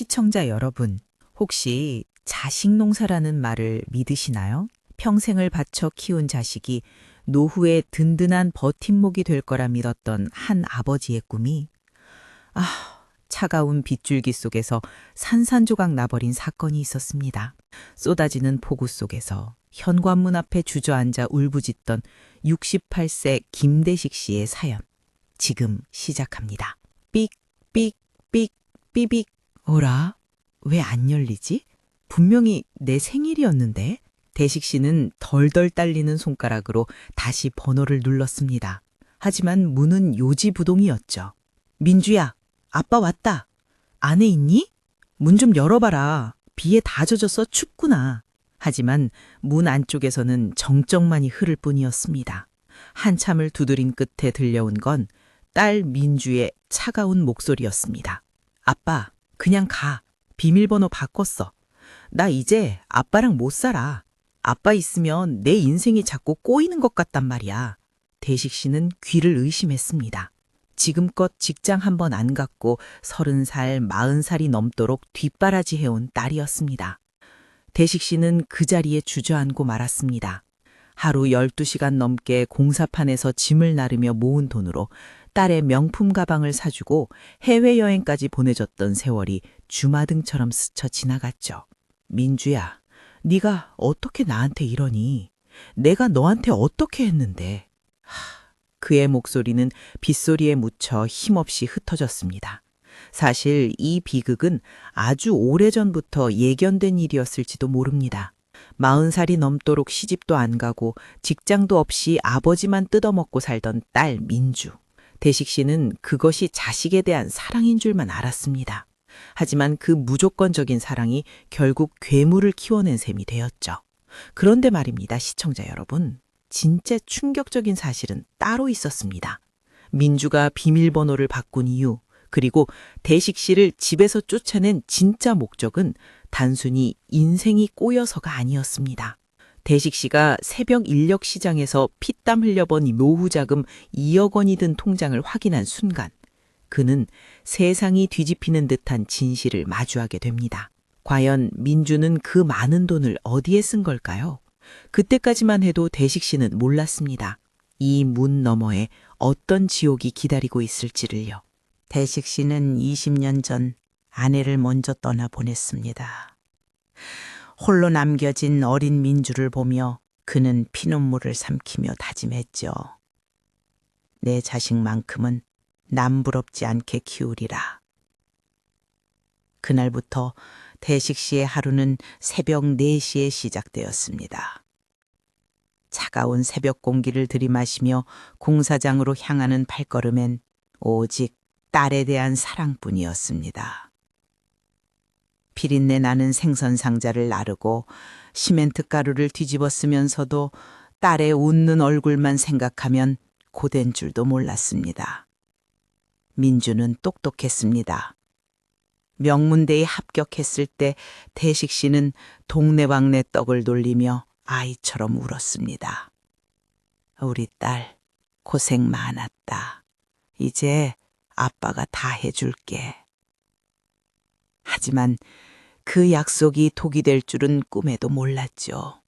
시청자 여러분, 혹시 자식 농사라는 말을 믿으시나요? 평생을 바쳐 키운 자식이 노후에 든든한 버팀목이 될 거라 믿었던 한 아버지의 꿈이 차가운 빗줄기 속에서 산산조각 나버린 사건이 있었습니다. 쏟아지는 폭우 속에서 현관문 앞에 주저앉아 울부짖던 68세 김대식 씨의 사연. 지금 시작합니다. 삑, 삑, 삑, 삐빅. 어라? 왜 안 열리지? 분명히 내 생일이었는데? 대식 씨는 덜덜 딸리는 손가락으로 다시 번호를 눌렀습니다. 하지만 문은 요지부동이었죠. 민주야, 아빠 왔다. 안에 있니? 문 좀 열어봐라. 비에 다 젖어서 춥구나. 하지만 문 안쪽에서는 정적만이 흐를 뿐이었습니다. 한참을 두드린 끝에 들려온 건 딸 민주의 차가운 목소리였습니다. 아빠, 그냥 가. 비밀번호 바꿨어. 나 이제 아빠랑 못 살아. 아빠 있으면 내 인생이 자꾸 꼬이는 것 같단 말이야. 대식 씨는 귀를 의심했습니다. 지금껏 직장 한 번 안 갔고 30살, 40살이 넘도록 뒷바라지 해온 딸이었습니다. 대식 씨는 그 자리에 주저앉고 말았습니다. 하루 12시간 넘게 공사판에서 짐을 나르며 모은 돈으로 딸의 명품 가방을 사주고 해외여행까지 보내줬던 세월이 주마등처럼 스쳐 지나갔죠. 민주야, 네가 어떻게 나한테 이러니? 내가 너한테 어떻게 했는데? 그의 목소리는 빗소리에 묻혀 힘없이 흩어졌습니다. 사실 이 비극은 아주 오래전부터 예견된 일이었을지도 모릅니다. 40살이 넘도록 시집도 안 가고 직장도 없이 아버지만 뜯어먹고 살던 딸 민주. 대식 씨는 그것이 자식에 대한 사랑인 줄만 알았습니다. 하지만 그 무조건적인 사랑이 결국 괴물을 키워낸 셈이 되었죠. 그런데 말입니다, 시청자 여러분. 진짜 충격적인 사실은 따로 있었습니다. 민주가 비밀번호를 바꾼 이유, 그리고 대식 씨를 집에서 쫓아낸 진짜 목적은 단순히 인생이 꼬여서가 아니었습니다. 대식 씨가 새벽 인력 시장에서 피땀 흘려번 노후 자금 2억 원이 든 통장을 확인한 순간 그는 세상이 뒤집히는 듯한 진실을 마주하게 됩니다. 과연 민주는 그 많은 돈을 어디에 쓴 걸까요? 그때까지만 해도 대식 씨는 몰랐습니다. 이 문 너머에 어떤 지옥이 기다리고 있을지를요. 대식 씨는 20년 전 아내를 먼저 떠나보냈습니다. 홀로 남겨진 어린 민주를 보며 그는 피눈물을 삼키며 다짐했죠. 내 자식만큼은 남부럽지 않게 키우리라. 그날부터 대식 씨의 하루는 새벽 4시에 시작되었습니다. 차가운 새벽 공기를 들이마시며 공사장으로 향하는 발걸음엔 오직 딸에 대한 사랑뿐이었습니다. 비린내 나는 생선 상자를 나르고 시멘트 가루를 뒤집어 쓰면서도 딸의 웃는 얼굴만 생각하면 고된 줄도 몰랐습니다. 민주는 똑똑했습니다. 명문대에 합격했을 때 대식 씨는 동네방네 떡을 돌리며 아이처럼 울었습니다. 우리 딸 고생 많았다. 이제 아빠가 다 해줄게. 하지만 그 약속이 독이 될 줄은 꿈에도 몰랐죠.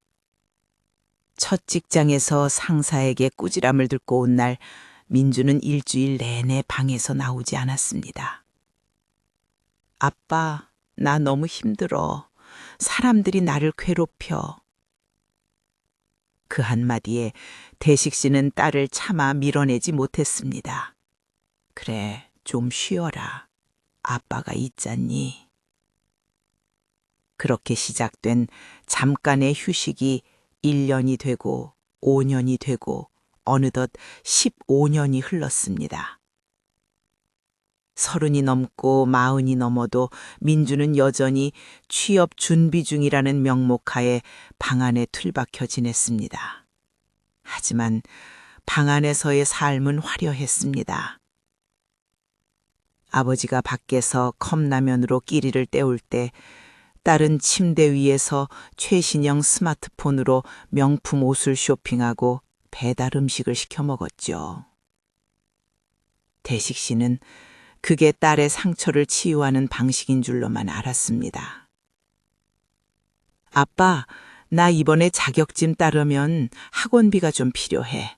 첫 직장에서 상사에게 꾸지람을 듣고 온 날 민주는 일주일 내내 방에서 나오지 않았습니다. 아빠, 나 너무 힘들어. 사람들이 나를 괴롭혀. 그 한마디에 대식 씨는 딸을 차마 밀어내지 못했습니다. 그래, 좀 쉬어라. 아빠가 있잖니. 그렇게 시작된 잠깐의 휴식이 1년이 되고 5년이 되고 어느덧 15년이 흘렀습니다. 30이 넘고 40이 넘어도 민주는 여전히 취업 준비 중이라는 명목하에 방 안에 틀박혀 지냈습니다. 하지만 방 안에서의 삶은 화려했습니다. 아버지가 밖에서 컵라면으로 끼리를 때울 때 딸은 침대 위에서 최신형 스마트폰으로 명품 옷을 쇼핑하고 배달 음식을 시켜 먹었죠. 대식 씨는 그게 딸의 상처를 치유하는 방식인 줄로만 알았습니다. 아빠, 나 이번에 자격증 따려면 학원비가 좀 필요해.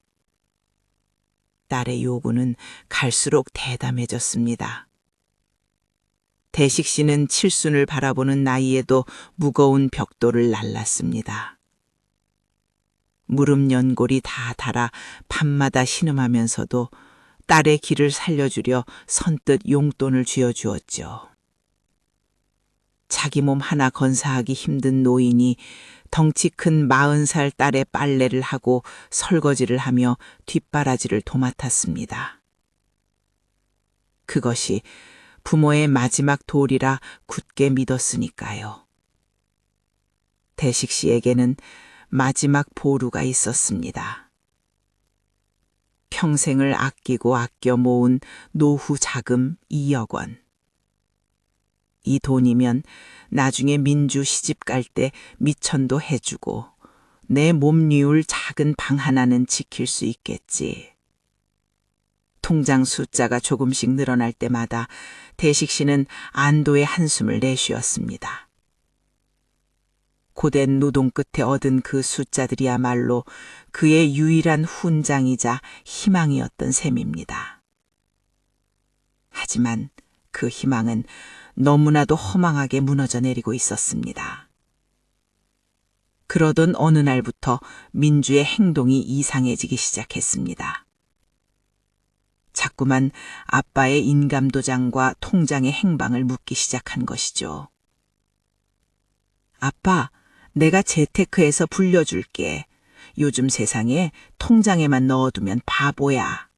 딸의 요구는 갈수록 대담해졌습니다. 대식 씨는 칠순을 바라보는 나이에도 무거운 벽돌을 날랐습니다. 무릎 연골이 다 닳아 밤마다 신음하면서도 딸의 길을 살려주려 선뜻 용돈을 쥐어주었죠. 자기 몸 하나 건사하기 힘든 노인이 덩치 큰 40살 딸의 빨래를 하고 설거지를 하며 뒷바라지를 도맡았습니다. 그것이 부모의 마지막 도리라 굳게 믿었으니까요. 대식 씨에게는 마지막 보루가 있었습니다. 평생을 아끼고 아껴 모은 노후 자금 2억 원. 이 돈이면 나중에 민주 시집 갈 때 미천도 해주고 내 몸니울 작은 방 하나는 지킬 수 있겠지. 통장 숫자가 조금씩 늘어날 때마다 대식 씨는 안도의 한숨을 내쉬었습니다. 고된 노동 끝에 얻은 그 숫자들이야말로 그의 유일한 훈장이자 희망이었던 셈입니다. 하지만 그 희망은 너무나도 허망하게 무너져 내리고 있었습니다. 그러던 어느 날부터 민주의 행동이 이상해지기 시작했습니다. 자꾸만 아빠의 인감도장과 통장의 행방을 묻기 시작한 것이죠. 아빠, 내가 재테크해서 불려줄게. 요즘 세상에 통장에만 넣어두면 바보야.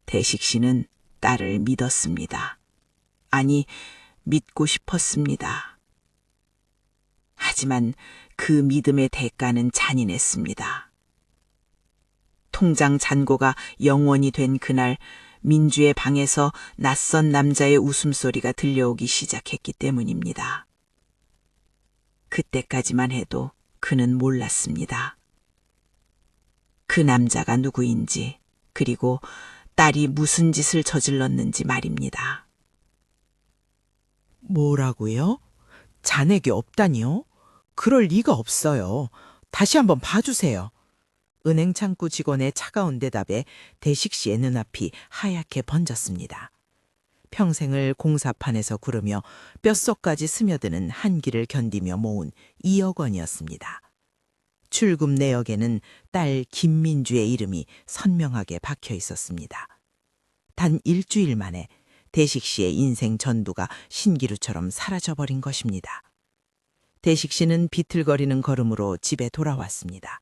대식 씨는 딸을 믿었습니다. 아니, 믿고 싶었습니다. 하지만 그 믿음의 대가는 잔인했습니다. 통장 잔고가 영원이 된 그날 민주의 방에서 낯선 남자의 웃음소리가 들려오기 시작했기 때문입니다. 그때까지만 해도 그는 몰랐습니다. 그 남자가 누구인지, 그리고 딸이 무슨 짓을 저질렀는지 말입니다. 뭐라고요? 잔액이 없다니요? 그럴 리가 없어요. 다시 한번 봐주세요. 은행 창구 직원의 차가운 대답에 대식 씨의 눈앞이 하얗게 번졌습니다. 평생을 공사판에서 구르며 뼛속까지 스며드는 한기를 견디며 모은 2억 원이었습니다. 출금 내역에는 딸 김민주의 이름이 선명하게 박혀 있었습니다. 단 일주일 만에 대식 씨의 인생 전부가 신기루처럼 사라져버린 것입니다. 대식 씨는 비틀거리는 걸음으로 집에 돌아왔습니다.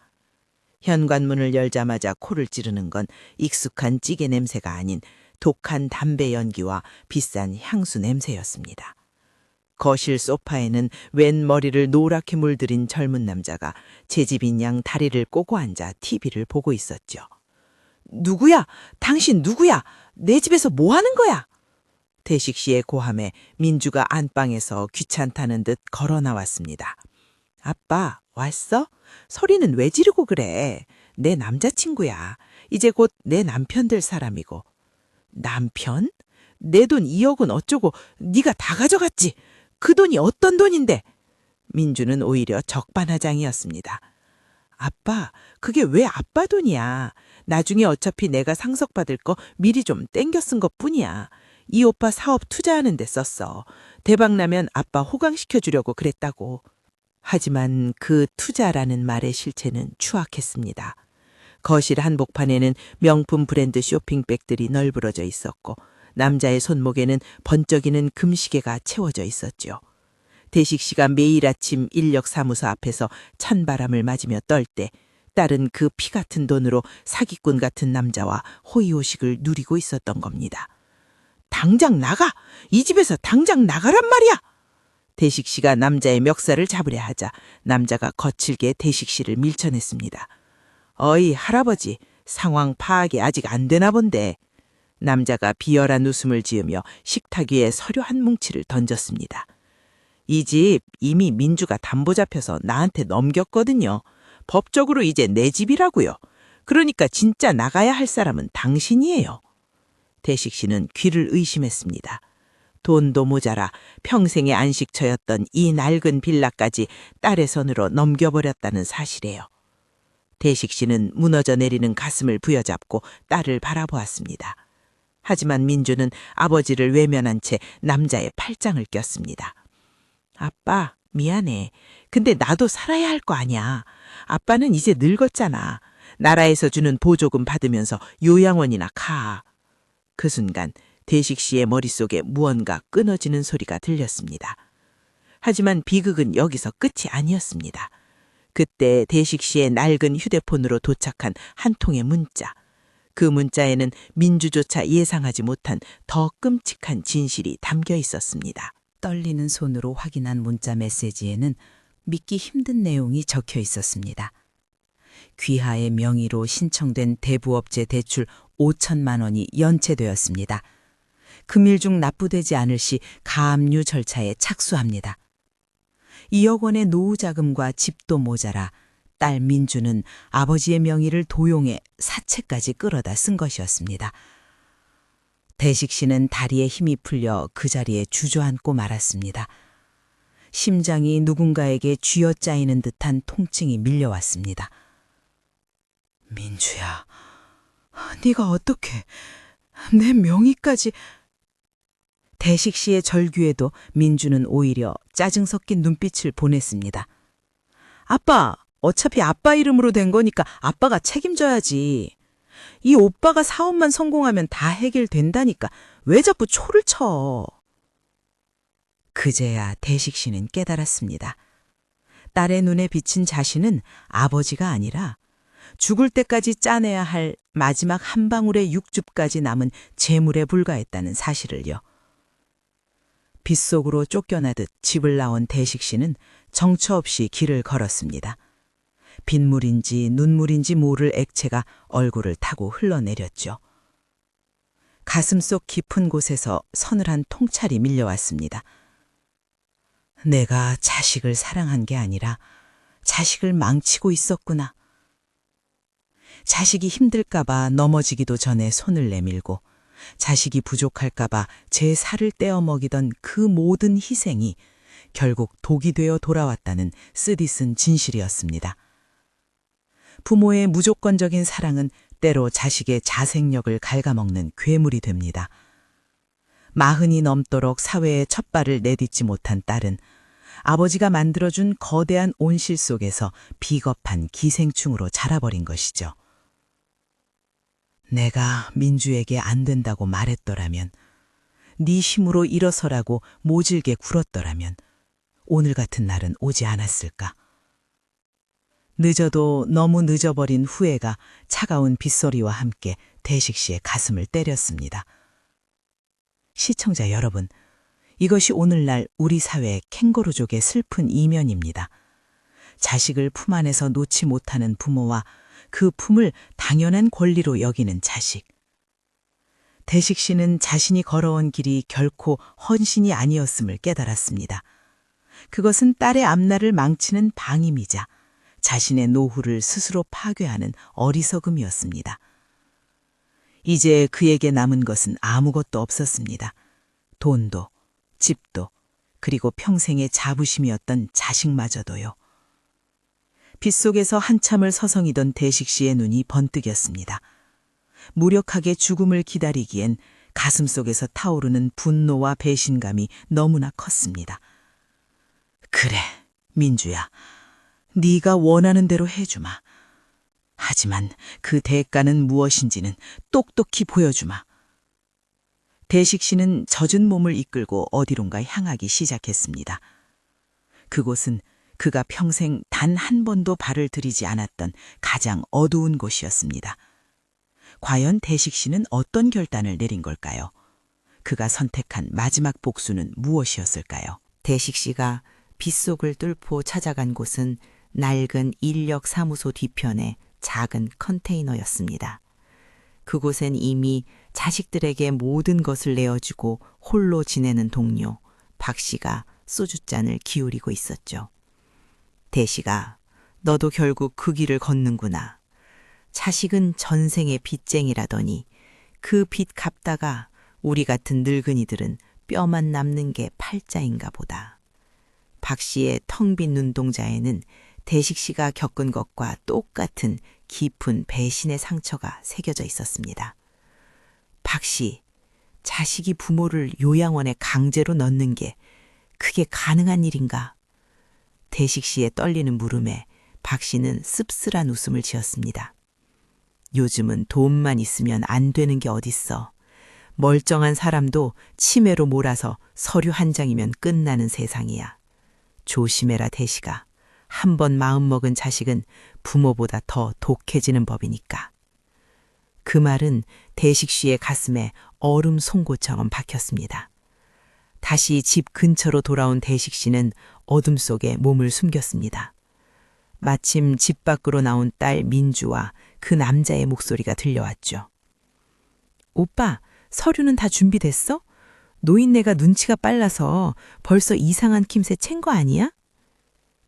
현관문을 열자마자 코를 찌르는 건 익숙한 찌개 냄새가 아닌 독한 담배 연기와 비싼 향수 냄새였습니다. 거실 소파에는 웬 머리를 노랗게 물들인 젊은 남자가 제 집인 양 다리를 꼬고 앉아 TV를 보고 있었죠. 누구야? 당신 누구야? 내 집에서 뭐 하는 거야? 대식 씨의 고함에 민주가 안방에서 귀찮다는 듯 걸어 나왔습니다. 아빠, 왔어? 소리는 왜 지르고 그래? 내 남자친구야. 이제 곧 내 남편 될 사람이고. 남편? 내 돈 2억은 어쩌고 네가 다 가져갔지. 그 돈이 어떤 돈인데? 민주는 오히려 적반하장이었습니다. 아빠, 그게 왜 아빠 돈이야? 나중에 어차피 내가 상속받을 거 미리 좀 땡겨 쓴 것뿐이야. 이 오빠 사업 투자하는 데 썼어. 대박 나면 아빠 호강시켜주려고 그랬다고. 하지만 그 투자라는 말의 실체는 추악했습니다. 거실 한복판에는 명품 브랜드 쇼핑백들이 널브러져 있었고 남자의 손목에는 번쩍이는 금시계가 채워져 있었죠. 대식 씨가 매일 아침 인력사무소 앞에서 찬바람을 맞으며 떨 때 딸은 그 피 같은 돈으로 사기꾼 같은 남자와 호의호식을 누리고 있었던 겁니다. 당장 나가! 이 집에서 당장 나가란 말이야! 대식 씨가 남자의 멱살을 잡으려 하자 남자가 거칠게 대식 씨를 밀쳐냈습니다. 어이 할아버지, 상황 파악이 아직 안 되나 본데. 남자가 비열한 웃음을 지으며 식탁 위에 서류 한 뭉치를 던졌습니다. 이 집 이미 민주가 담보 잡혀서 나한테 넘겼거든요. 법적으로 이제 내 집이라고요. 그러니까 진짜 나가야 할 사람은 당신이에요. 대식 씨는 귀를 의심했습니다. 돈도 모자라 평생의 안식처였던 이 낡은 빌라까지 딸의 손으로 넘겨버렸다는 사실이에요. 대식 씨는 무너져 내리는 가슴을 부여잡고 딸을 바라보았습니다. 하지만 민주는 아버지를 외면한 채 남자의 팔짱을 꼈습니다. 아빠, 미안해. 근데 나도 살아야 할 거 아니야. 아빠는 이제 늙었잖아. 나라에서 주는 보조금 받으면서 요양원이나 가. 그 순간 대식 씨의 머릿속에 무언가 끊어지는 소리가 들렸습니다. 하지만 비극은 여기서 끝이 아니었습니다. 그때 대식 씨의 낡은 휴대폰으로 도착한 한 통의 문자. 그 문자에는 민주조차 예상하지 못한 더 끔찍한 진실이 담겨 있었습니다. 떨리는 손으로 확인한 문자 메시지에는 믿기 힘든 내용이 적혀 있었습니다. 귀하의 명의로 신청된 대부업체 대출 5천만 원이 연체되었습니다. 금일 중 납부되지 않을 시 가압류 절차에 착수합니다. 2억 원의 노후 자금과 집도 모자라 딸 민주는 아버지의 명의를 도용해 사채까지 끌어다 쓴 것이었습니다. 대식 씨는 다리에 힘이 풀려 그 자리에 주저앉고 말았습니다. 심장이 누군가에게 쥐어짜이는 듯한 통증이 밀려왔습니다. 민주야, 네가 어떻게 내 명의까지... 대식 씨의 절규에도 민주는 오히려 짜증 섞인 눈빛을 보냈습니다. 아빠, 어차피 아빠 이름으로 된 거니까 아빠가 책임져야지. 이 오빠가 사업만 성공하면 다 해결된다니까 왜 자꾸 초를 쳐. 그제야 대식 씨는 깨달았습니다. 딸의 눈에 비친 자신은 아버지가 아니라 죽을 때까지 짜내야 할 마지막 한 방울의 육즙까지 남은 재물에 불과했다는 사실을요. 빗속으로 쫓겨나듯 집을 나온 대식 씨는 정처 없이 길을 걸었습니다. 빗물인지 눈물인지 모를 액체가 얼굴을 타고 흘러내렸죠. 가슴속 깊은 곳에서 서늘한 통찰이 밀려왔습니다. 내가 자식을 사랑한 게 아니라 자식을 망치고 있었구나. 자식이 힘들까봐 넘어지기도 전에 손을 내밀고 자식이 부족할까봐 제 살을 떼어 먹이던 그 모든 희생이 결국 독이 되어 돌아왔다는 쓰디쓴 진실이었습니다. 부모의 무조건적인 사랑은 때로 자식의 자생력을 갉아먹는 괴물이 됩니다. 40이 넘도록 사회에 첫 발을 내딛지 못한 딸은 아버지가 만들어준 거대한 온실 속에서 비겁한 기생충으로 자라버린 것이죠. 내가 민주에게 안 된다고 말했더라면, 네 힘으로 일어서라고 모질게 굴었더라면 오늘 같은 날은 오지 않았을까. 늦어도 너무 늦어버린 후회가 차가운 빗소리와 함께 대식 씨의 가슴을 때렸습니다. 시청자 여러분, 이것이 오늘날 우리 사회의 캥거루족의 슬픈 이면입니다. 자식을 품 안에서 놓지 못하는 부모와 그 품을 당연한 권리로 여기는 자식. 대식 씨는 자신이 걸어온 길이 결코 헌신이 아니었음을 깨달았습니다. 그것은 딸의 앞날을 망치는 방임이자 자신의 노후를 스스로 파괴하는 어리석음이었습니다. 이제 그에게 남은 것은 아무것도 없었습니다. 돈도, 집도, 그리고 평생의 자부심이었던 자식마저도요. 빗속에서 한참을 서성이던 대식 씨의 눈이 번뜩였습니다. 무력하게 죽음을 기다리기엔 가슴속에서 타오르는 분노와 배신감이 너무나 컸습니다. 그래, 민주야. 네가 원하는 대로 해주마. 하지만 그 대가는 무엇인지는 똑똑히 보여주마. 대식 씨는 젖은 몸을 이끌고 어디론가 향하기 시작했습니다. 그곳은 그가 평생 단 한 번도 발을 들이지 않았던 가장 어두운 곳이었습니다. 과연 대식 씨는 어떤 결단을 내린 걸까요? 그가 선택한 마지막 복수는 무엇이었을까요? 대식 씨가 빗속을 뚫고 찾아간 곳은 낡은 인력사무소 뒤편의 작은 컨테이너였습니다. 그곳엔 이미 자식들에게 모든 것을 내어주고 홀로 지내는 동료 박 씨가 소주잔을 기울이고 있었죠. 대식아, 너도 결국 그 길을 걷는구나. 자식은 전생의 빚쟁이라더니 그 빚 갚다가 우리 같은 늙은이들은 뼈만 남는 게 팔자인가 보다. 박 씨의 텅 빈 눈동자에는 대식 씨가 겪은 것과 똑같은 깊은 배신의 상처가 새겨져 있었습니다. 박 씨, 자식이 부모를 요양원에 강제로 넣는 게 그게 가능한 일인가? 대식 씨의 떨리는 물음에 박 씨는 씁쓸한 웃음을 지었습니다. 요즘은 돈만 있으면 안 되는 게 어딨어. 멀쩡한 사람도 치매로 몰아서 서류 한 장이면 끝나는 세상이야. 조심해라 대식아. 한 번 마음먹은 자식은 부모보다 더 독해지는 법이니까. 그 말은 대식 씨의 가슴에 얼음 송곳처럼 박혔습니다. 다시 집 근처로 돌아온 대식 씨는 어둠 속에 몸을 숨겼습니다. 마침 집 밖으로 나온 딸 민주와 그 남자의 목소리가 들려왔죠. 오빠, 서류는 다 준비됐어? 노인네가 눈치가 빨라서 벌써 이상한 킴새 챈 거 아니야?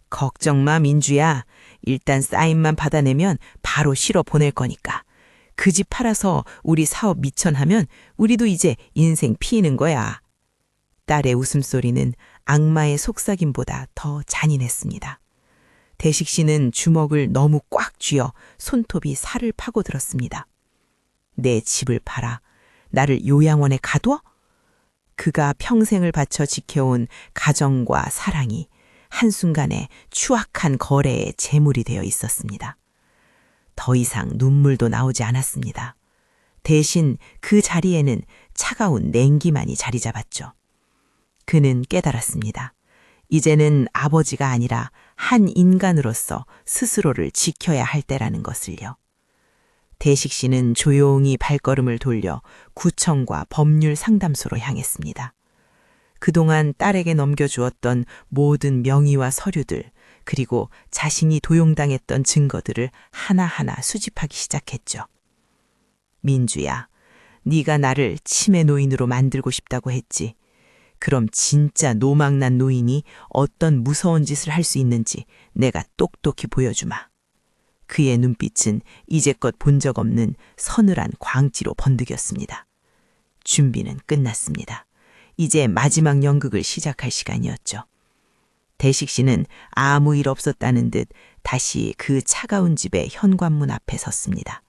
걱정 마, 민주야. 일단 사인만 받아내면 바로 실어 보낼 거니까. 그 집 팔아서 우리 사업 미천하면 우리도 이제 인생 피이는 거야. 딸의 웃음소리는 악마의 속삭임보다 더 잔인했습니다. 대식 씨는 주먹을 너무 꽉 쥐어 손톱이 살을 파고들었습니다. 내 집을 팔아 나를 요양원에 가둬? 그가 평생을 바쳐 지켜온 가정과 사랑이 한순간에 추악한 거래의 재물이 되어 있었습니다. 더 이상 눈물도 나오지 않았습니다. 대신 그 자리에는 차가운 냉기만이 자리 잡았죠. 그는 깨달았습니다. 이제는 아버지가 아니라 한 인간으로서 스스로를 지켜야 할 때라는 것을요. 대식 씨는 조용히 발걸음을 돌려 구청과 법률 상담소로 향했습니다. 그동안 딸에게 넘겨주었던 모든 명의와 서류들, 그리고 자신이 도용당했던 증거들을 하나하나 수집하기 시작했죠. 민주야, 네가 나를 치매 노인으로 만들고 싶다고 했지. 그럼 진짜 노망난 노인이 어떤 무서운 짓을 할 수 있는지 내가 똑똑히 보여주마. 그의 눈빛은 이제껏 본 적 없는 서늘한 광기로 번득였습니다. 준비는 끝났습니다. 이제 마지막 연극을 시작할 시간이었죠. 대식 씨는 아무 일 없었다는 듯 다시 그 차가운 집의 현관문 앞에 섰습니다.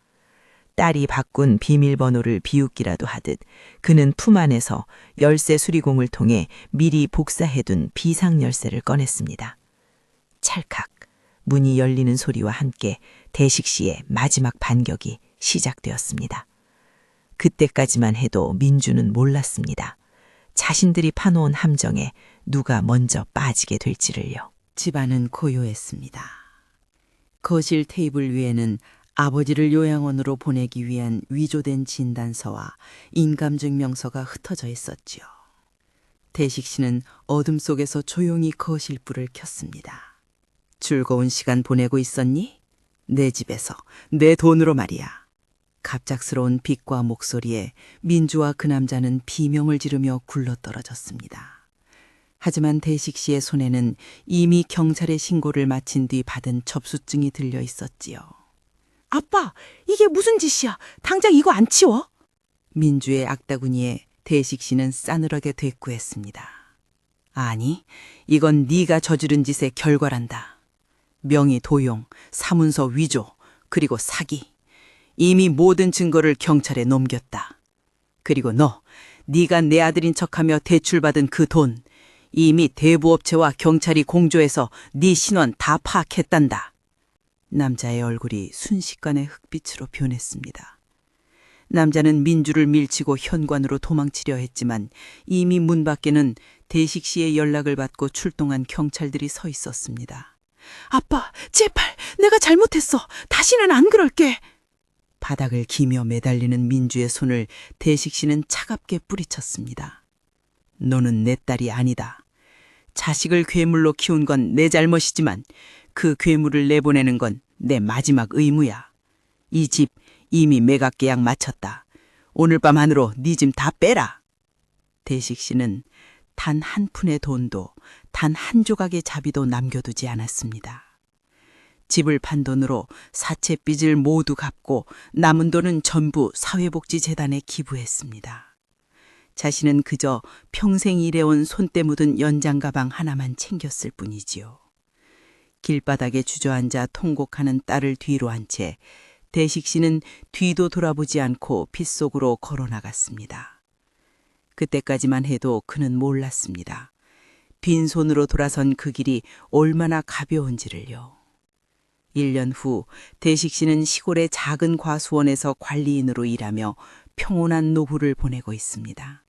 딸이 바꾼 비밀번호를 비웃기라도 하듯 그는 품 안에서 열쇠 수리공을 통해 미리 복사해둔 비상열쇠를 꺼냈습니다. 찰칵 문이 열리는 소리와 함께 대식 씨의 마지막 반격이 시작되었습니다. 그때까지만 해도 민주는 몰랐습니다. 자신들이 파놓은 함정에 누가 먼저 빠지게 될지를요. 집안은 고요했습니다. 거실 테이블 위에는 아버지를 요양원으로 보내기 위한 위조된 진단서와 인감증명서가 흩어져 있었지요. 대식 씨는 어둠 속에서 조용히 거실 불을 켰습니다. 즐거운 시간 보내고 있었니? 내 집에서 내 돈으로 말이야. 갑작스러운 빛과 목소리에 민주와 그 남자는 비명을 지르며 굴러떨어졌습니다. 하지만 대식 씨의 손에는 이미 경찰에 신고를 마친 뒤 받은 접수증이 들려 있었지요. 아빠, 이게 무슨 짓이야? 당장 이거 안 치워? 민주의 악다구니에 대식 씨는 싸늘하게 대꾸했습니다. 아니, 이건 네가 저지른 짓의 결과란다. 명의 도용, 사문서 위조, 그리고 사기. 이미 모든 증거를 경찰에 넘겼다. 그리고 네가 내 아들인 척하며 대출받은 그 돈, 이미 대부업체와 경찰이 공조해서 네 신원 다 파악했단다. 남자의 얼굴이 순식간에 흑빛으로 변했습니다. 남자는 민주를 밀치고 현관으로 도망치려 했지만 이미 문 밖에는 대식 씨의 연락을 받고 출동한 경찰들이 서 있었습니다. 아빠, 제발 내가 잘못했어. 다시는 안 그럴게. 바닥을 기며 매달리는 민주의 손을 대식 씨는 차갑게 뿌리쳤습니다. 너는 내 딸이 아니다. 자식을 괴물로 키운 건 내 잘못이지만 그 괴물을 내보내는 건 내 마지막 의무야. 이 집 이미 매각 계약 마쳤다. 오늘 밤 안으로 네 짐 다 빼라. 대식 씨는 단 한 푼의 돈도 단 한 조각의 자비도 남겨두지 않았습니다. 집을 판 돈으로 사채빚을 모두 갚고 남은 돈은 전부 사회복지재단에 기부했습니다. 자신은 그저 평생 일해온 손때 묻은 연장 가방 하나만 챙겼을 뿐이지요. 길바닥에 주저앉아 통곡하는 딸을 뒤로 한 채 대식 씨는 뒤도 돌아보지 않고 빗속으로 걸어 나갔습니다. 그때까지만 해도 그는 몰랐습니다. 빈손으로 돌아선 그 길이 얼마나 가벼운지를요. 1년 후 대식 씨는 시골의 작은 과수원에서 관리인으로 일하며 평온한 노후를 보내고 있습니다.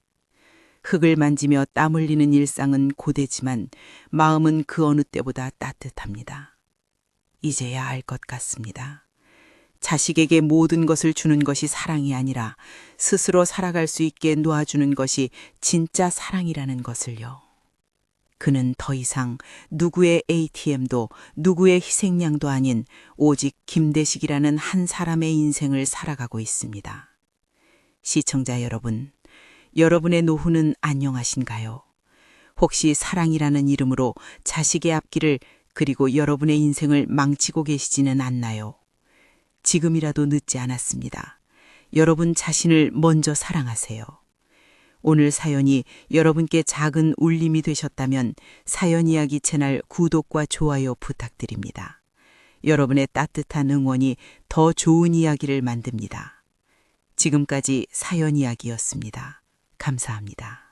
흙을 만지며 땀 흘리는 일상은 고되지만 마음은 그 어느 때보다 따뜻합니다. 이제야 알 것 같습니다. 자식에게 모든 것을 주는 것이 사랑이 아니라 스스로 살아갈 수 있게 놓아주는 것이 진짜 사랑이라는 것을요. 그는 더 이상 누구의 ATM도 누구의 희생양도 아닌 오직 김대식이라는 한 사람의 인생을 살아가고 있습니다. 시청자 여러분, 여러분의 노후는 안녕하신가요? 혹시 사랑이라는 이름으로 자식의 앞길을 그리고 여러분의 인생을 망치고 계시지는 않나요? 지금이라도 늦지 않았습니다. 여러분 자신을 먼저 사랑하세요. 오늘 사연이 여러분께 작은 울림이 되셨다면 사연 이야기 채널 구독과 좋아요 부탁드립니다. 여러분의 따뜻한 응원이 더 좋은 이야기를 만듭니다. 지금까지 사연 이야기였습니다. 감사합니다.